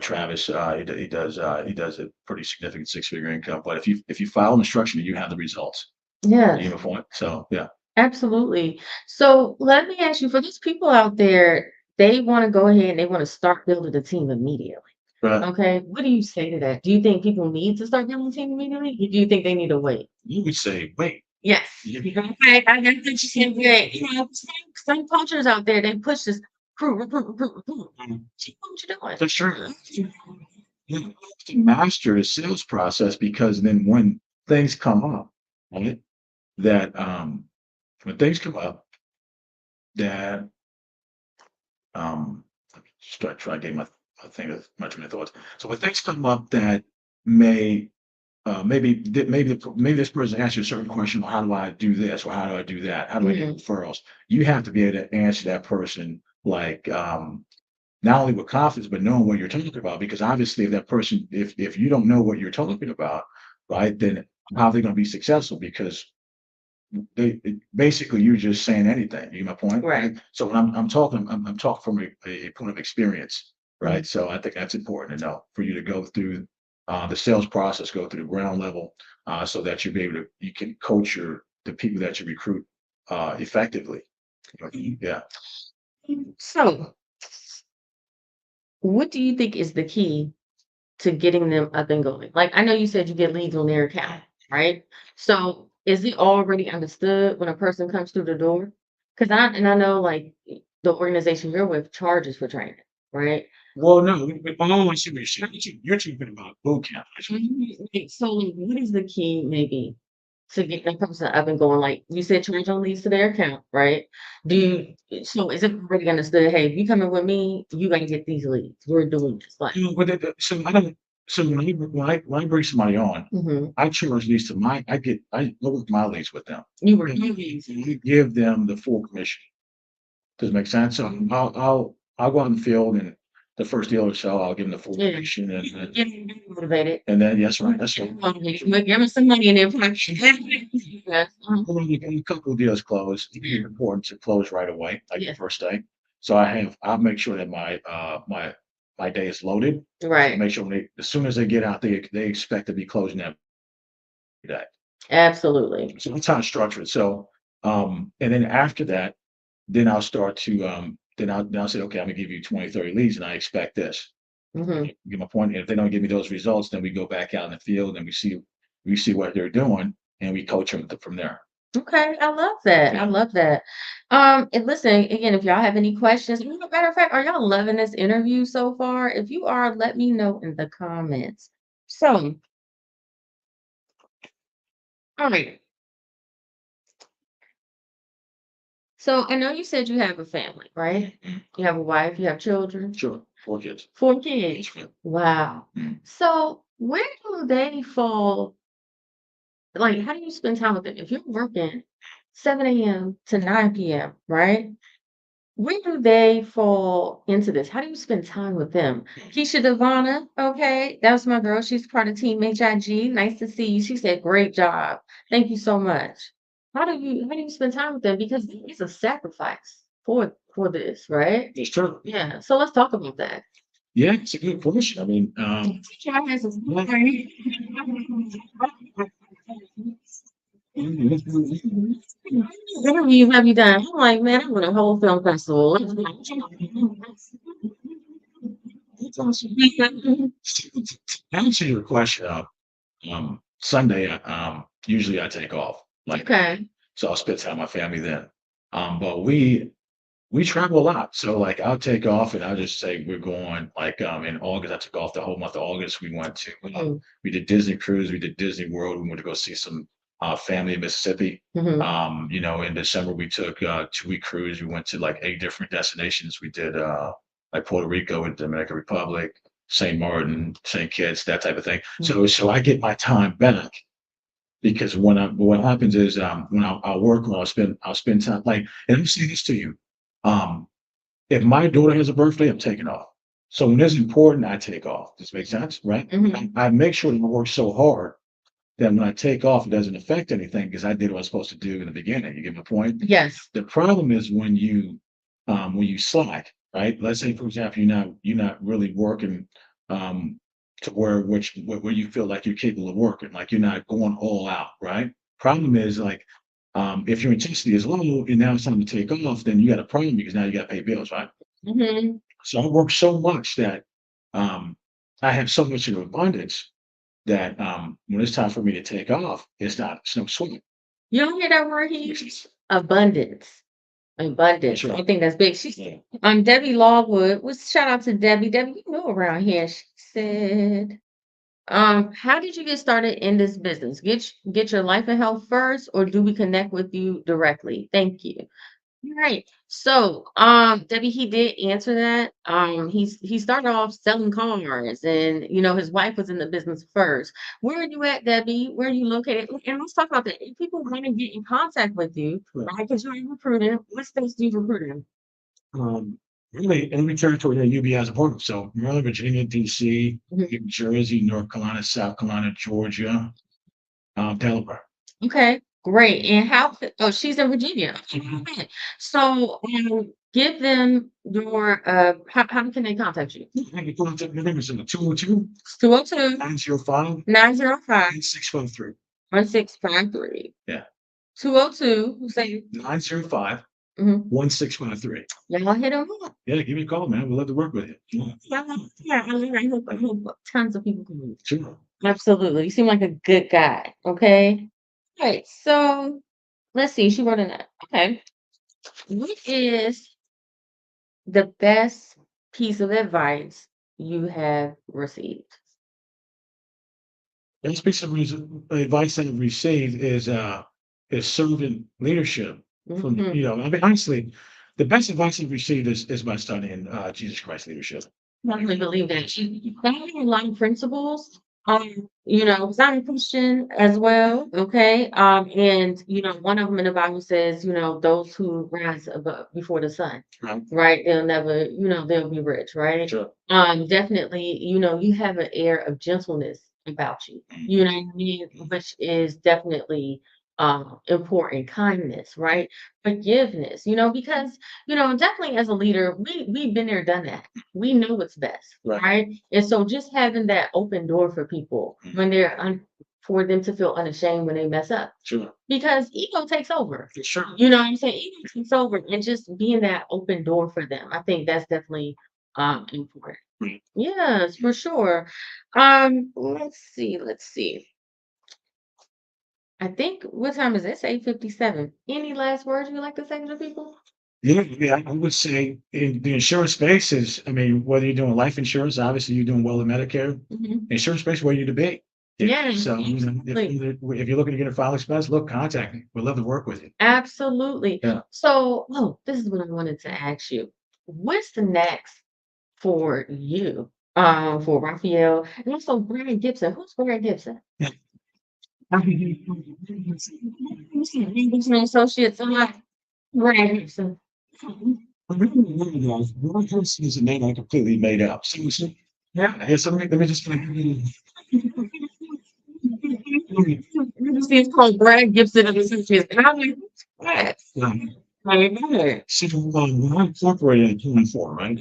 Travis, he does a pretty significant 6 figure income. But if you follow instruction, you have the results. You Yes. know point. So yeah. Absolutely. So let me ask you, for those people out there, they want to go ahead and they want to start building a team immediately. But Okay. What do you say to that? Do you think people need to start building a team immediately? Or do you think they need to wait? you would say, wait. Yes. Yeah. Okay. I got what you said. Wait. Some cultures out there, they push this recruit. See what you doing? That's true. You have to master the sales process, because then when things come up, right, that when things come up that let me start trying to get my thing of my train of thoughts. So when things come up that may maybe this person asks you a certain question, well, how do I do this, or how do I do that? How do I get Mhm. referrals? You have to be able to answer that person like not only with confidence, but knowing what you're talking about. Because obviously, if you don't know what you're talking about, right, then how are they going to be successful? Because basically you're just saying anything. You get my point, Right. right? So when I'm talking from a point of experience, right? Mhm. So I think that's important to know for you to go through the sales process, go through the ground level, so that you can coach the people that you recruit effectively. Yeah. So, what do you think is the key to getting them up and going? Like, I know you said you get leads on their account, right? So, is it already understood when a person comes through the door? Because I know like the organization you're with charges for training, right? Well, no, I see what you're saying. You're talking about boot camp. Like, so, like, what is the key maybe to get that person up and going? Like you said, charge on leads to their account, right? So is it already understood? Hey, if you coming with me, you gotta get these leads. We're doing this. Like, So I don't. So when I bring somebody on, mhm. I charge leads to I look at my leads with them. You were And doing we give them the full commission. Does it make sense? So I'll go out in the field and the first deal or so, I'll give them the full yeah. commission Get them motivated. yes, right, that's right. Give them some money in their pocket. Yes. Well, you get a couple of deals closed. It's important to close right away, like the Yes. first day. So I'll make sure that my day is loaded. Right. Make sure as soon as they get out, they expect to be closing that day. Absolutely. So that's how I structure it. So and then after that, then I'll start to then I'll say, okay, I'm gonna give you 20, 30 leads and I expect this. Hmm. You get my point? And if they don't give me those results, then we go back out in the field and we see what they're doing and we coach them from there. Okay, I love that. I Yeah. love that. And listen, again, if y'all have any questions, matter of fact, are y'all loving this interview so far? If you are, let me know in the comments. So, all right. So I know you said you have a family, right? You have a wife, you have children, Sure. 4 kids. 4 kids. Yes, ma'am. Wow. Mm. So where do they fall? Like, how do you spend time with them? If you're working 7 a.m. to 9 p.m., right? Where do they fall into this? How do you spend time with them? Keisha Devana, okay, that's my girl. She's part of Team HIG. Nice to see you. She said, "Great job. Thank you so much." How do you spend time with them? Because it's a sacrifice for this, right? It's true. Yeah. So let's talk about that. Yeah, it's a good question. I mean, Teacher has a interviews have you done? I'm like, man, I went a whole film festival. to answer your question, Sunday, usually I take off. Like, Okay. so I'll spend time with my family then. But we travel a lot. So like I'll take off and I'll just say we're going like in August. I took off the whole month of August. Mhm. We did Disney cruise, we did Disney World, we went to go see some family in Mississippi. Mhm. In December we took 2 week cruise. We went to like 8 different destinations. We did like Puerto Rico and Dominican Republic, St. Martin, St. Kitts, that type of thing. Mhm. So I get my time back because what happens is when I'll work, when I'll spend time like, and let me say this to you. Um, if my daughter has a birthday, I'm taking off. So when it's important, I take off. Does this make sense? Right? Mhm. I make sure that I work so hard that when I take off, it doesn't affect anything because I did what I was supposed to do in the beginning. You get my point? Yes. The problem is when you slack, right? Let's say, for example, you're not really working um, to where you feel like you're capable of working, like you're not going all out, right? Problem is like if your intensity is low and now it's time to take off, then you got a problem because now you got to pay bills, right? Mhm. So I work so much that um, I have so much in abundance that when it's time for me to take off, it's no sweat. You don't hear that word he Which used? is Abundance. that's Abundance. I right. think that's big. Yeah. Debbie Longwood. Was shout out to Debbie. Debbie, you know around here. She said, how did you get started in this business? Get your life and health first, or do we connect with you directly? Thank you. Right. So, Debbie, he did answer that. He started off selling cars, and his wife was in the business first. Where are you at, Debbie? Where are you located? And let's talk about that. If people want to get in contact with you, Right. right? Because you're a recruiter, what states do you recruit in? Um, really, every territory that UB has a part of. So Maryland, Virginia, DC, Mhm. New Jersey, North Carolina, South Carolina, Georgia, Delaware. Okay. Great. And oh, she's in Virginia. Okay, perfect. So, give them your, how can they contact you? I can contact my number is 202 202 905 905 9653. 1653. Yeah, 202, say, 905 mhm. 1653. Y'all hit them up. Yeah, give me a call, man. We'd love to work with you. Yeah, Yeah, I hope tons of people can move. sure. Absolutely. You seem like a good guy. Okay. Right. So let's see. She wrote in that. Okay. What is the best piece of advice you have received? Best piece of advice I've received is servant leadership from, Hmm. I mean, honestly, the best advice I've received is by studying Jesus Christ leadership. Definitely believe that. You have a lot of principles. Because I'm a Christian as well. Okay. And one of them in the Bible says, those who rise above before the sun, Right. right? They'll never, they'll be rich, right? Sure. Definitely, you have an air of gentleness about you. You know what I mean? Which is definitely important. Kindness, right? Forgiveness, because definitely as a leader, we've been there, done that. We know what's best, Right. right? And so just having that open door for people when for them to feel unashamed when they mess up, Sure. because ego takes over. For sure. You know what I'm saying? Ego takes over, and just being that open door for them, I think that's definitely important. Right. Yes, for sure. Let's see. Let's see. I think what time is it? It's 8:57. Any last words you'd like to say to the people? Yeah, yeah, I would say in the insurance space is, I mean, whether you're doing life insurance, obviously you're doing well in Medicare. Hmm. Insurance space where you debate. Yeah. Yeah, So absolutely. if you're looking to get a file expense, look, contact me. We'd love to work with you. Absolutely. Yeah. So, oh, this is what I wanted to ask you. What's the next for you? For Raphael and also Brian Gibson. Who's Brian Gibson? Yeah. Gibson Associates. Brian Gibson. This is a name I completely made up. Yeah, so let me just It's called Brad Gibson and Associates. And I'm like, what? yeah. I remember. So when I incorporated in 2004, right?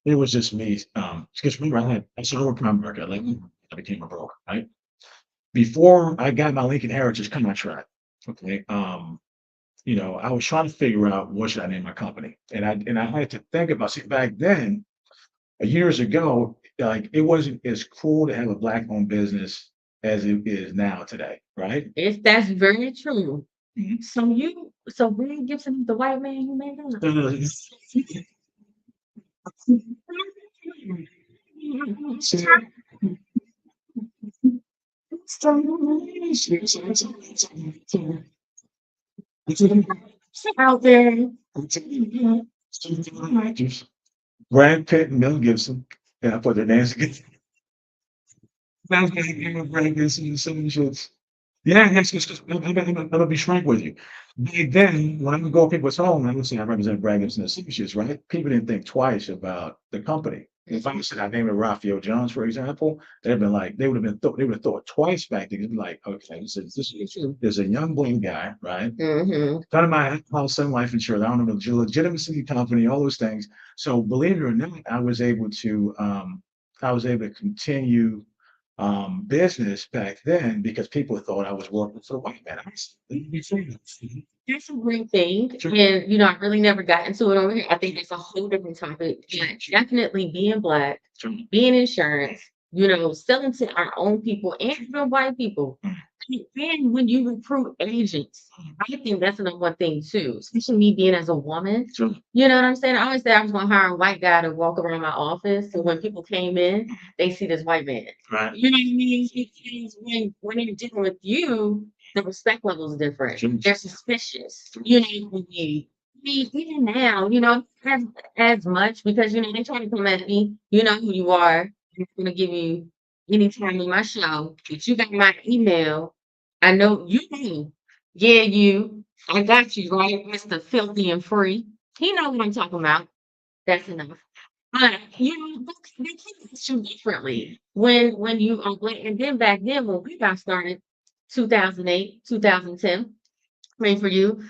It was just me. Because remember, I started working on America, like I became a broker, right? Before I got my Lincoln Heritage contract, okay, I was trying to figure out what should I name my company, and I had to think about. See, back then, years ago, like it wasn't as cool to have a black-owned business as it is now today, right? That's very true. Mhm. So Brad Gibson is the white man you made up. So, Out there. Brad Pitt and Mel Gibson, and I put their names together. That's Brad Gibson and some shits. Yeah, yes, just I'm gonna be frank with you. Back then, when I would go to people's home, I would say I represent Brad Gibson Associates, right? People didn't think twice about the company. If I said I named it Rafael Jones, for example, they'd have been like, they would have thought twice back then. They'd be like, okay, so there's a young black guy, right? Mm-hmm. None of my house and life insurance. I don't know the legitimacy of the company, all those things. So believe it or not, I was able to continue business back then because people thought I was working for the white man. That's a real thing. Sure. And, I really never got into it over here. I think that's a whole different topic. But definitely being black, Sure. being insurance, selling to our own people and even white people. And when you recruit agents, I think that's the number one thing too, especially me being as a woman. Sure. You know what I'm saying? I always said I was gonna hire a white guy to walk around my office. So when people came in, they see this white man. Right. You know what I mean? Because when they're dealing with you, the respect level is different. Sure. They're suspicious. When you even now, as much because they try to come at me, you know who you are. I'm gonna give you any time in my show, but you got my email. I know you know. Yeah, you. I got you, right? Mr. Filthy and Free. He know what I'm talking about. That's enough. But they can at you differently when you are black. And then back then when we got started, 2008, 2010, I mean, for you,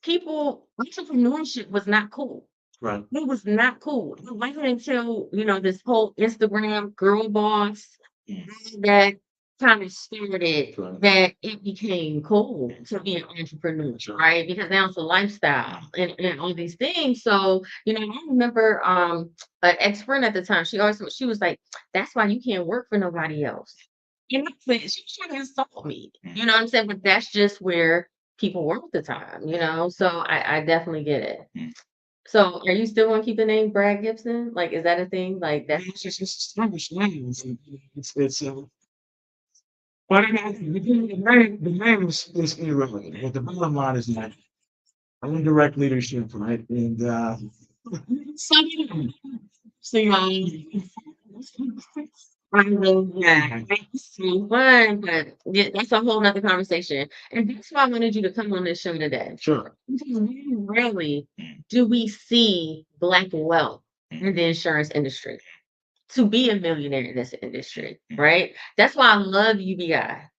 people entrepreneurship was not cool. Right. It was not cool. It wasn't until, this whole Instagram girl boss Mm. that kind of started Right. that it became cool to be an entrepreneur, Sure. right? Because now it's a lifestyle and all these things. So, I remember an ex-friend at the time, she was like, that's why you can't work for nobody else. And I said, she was trying to insult me. You Mm. know what I'm saying? But that's just where people were at the time. So I definitely get it. Mm. So are you still gonna keep the name Brad Gibson? Like, is that a thing? Like I that's mean, it's established now. But the name is irrelevant. But the bottom line is that I'm in direct leadership, right? And so see, I mean, yeah, it's so fun, but yeah, that's a whole nother conversation. And that's why I wanted you to come on this show today. sure. Because very rarely Mm. do we see Black wealth Mm. in the insurance industry to be a millionaire in this industry, Mm. right? That's why I love UBI,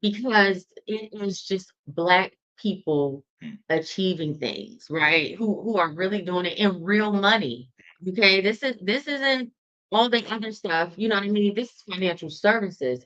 because it is just Black people Mm. achieving things, right? Who are really doing it in real money. Okay, this isn't all the other stuff. You know what I mean? This is financial services.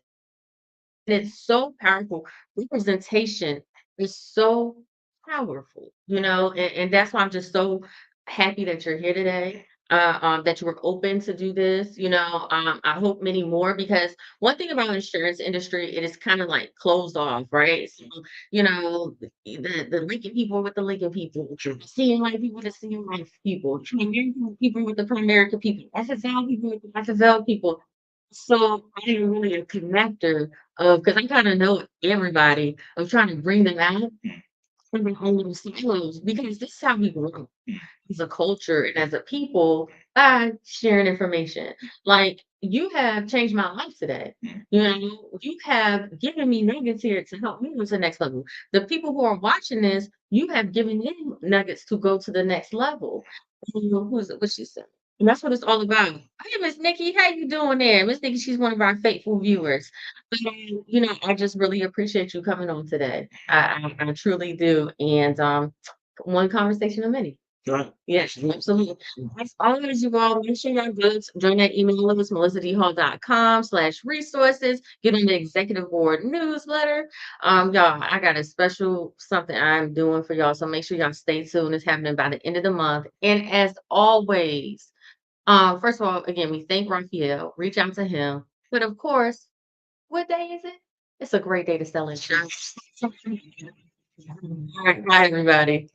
And it's so powerful. Representation is so powerful, and that's why I'm just so happy that you're here today. That you were open to do this. I hope many more because one thing about insurance industry, it is kind of like closed off, right? So, the Lincoln people with the Lincoln people, Sure. seeing white people with the seeing white people, American people with the American people, FFL people with the FFL people. So I am really a connector of because I kinda know everybody, of trying to bring them out Mm. from their own little silos because this is how we grow Mm. as a culture and as a people by sharing information. Like, you have changed my life today. Mm. You have given me nuggets here to help me go to the next level. The people who are watching this, you have given them nuggets to go to the next level. Who's it? What she said. And that's what it's all about. Hey, Miss Nikki, how you doing there? Miss Nikki, she's one of our faithful viewers. But I just really appreciate you coming on today. I truly do. And one conversation a minute. Right. Yes, absolutely. As always, you all make sure y'all good. Join that email list, melissadhall.com/resources. Get on the executive board newsletter. Y'all, I got a special something I'm doing for y'all. So make sure y'all stay tuned. It's happening by the end of the month. And as always, first of all, again, we thank Raphael. Reach out to him. But of course, what day is it? It's a great day to sell insurance. All right, bye everybody.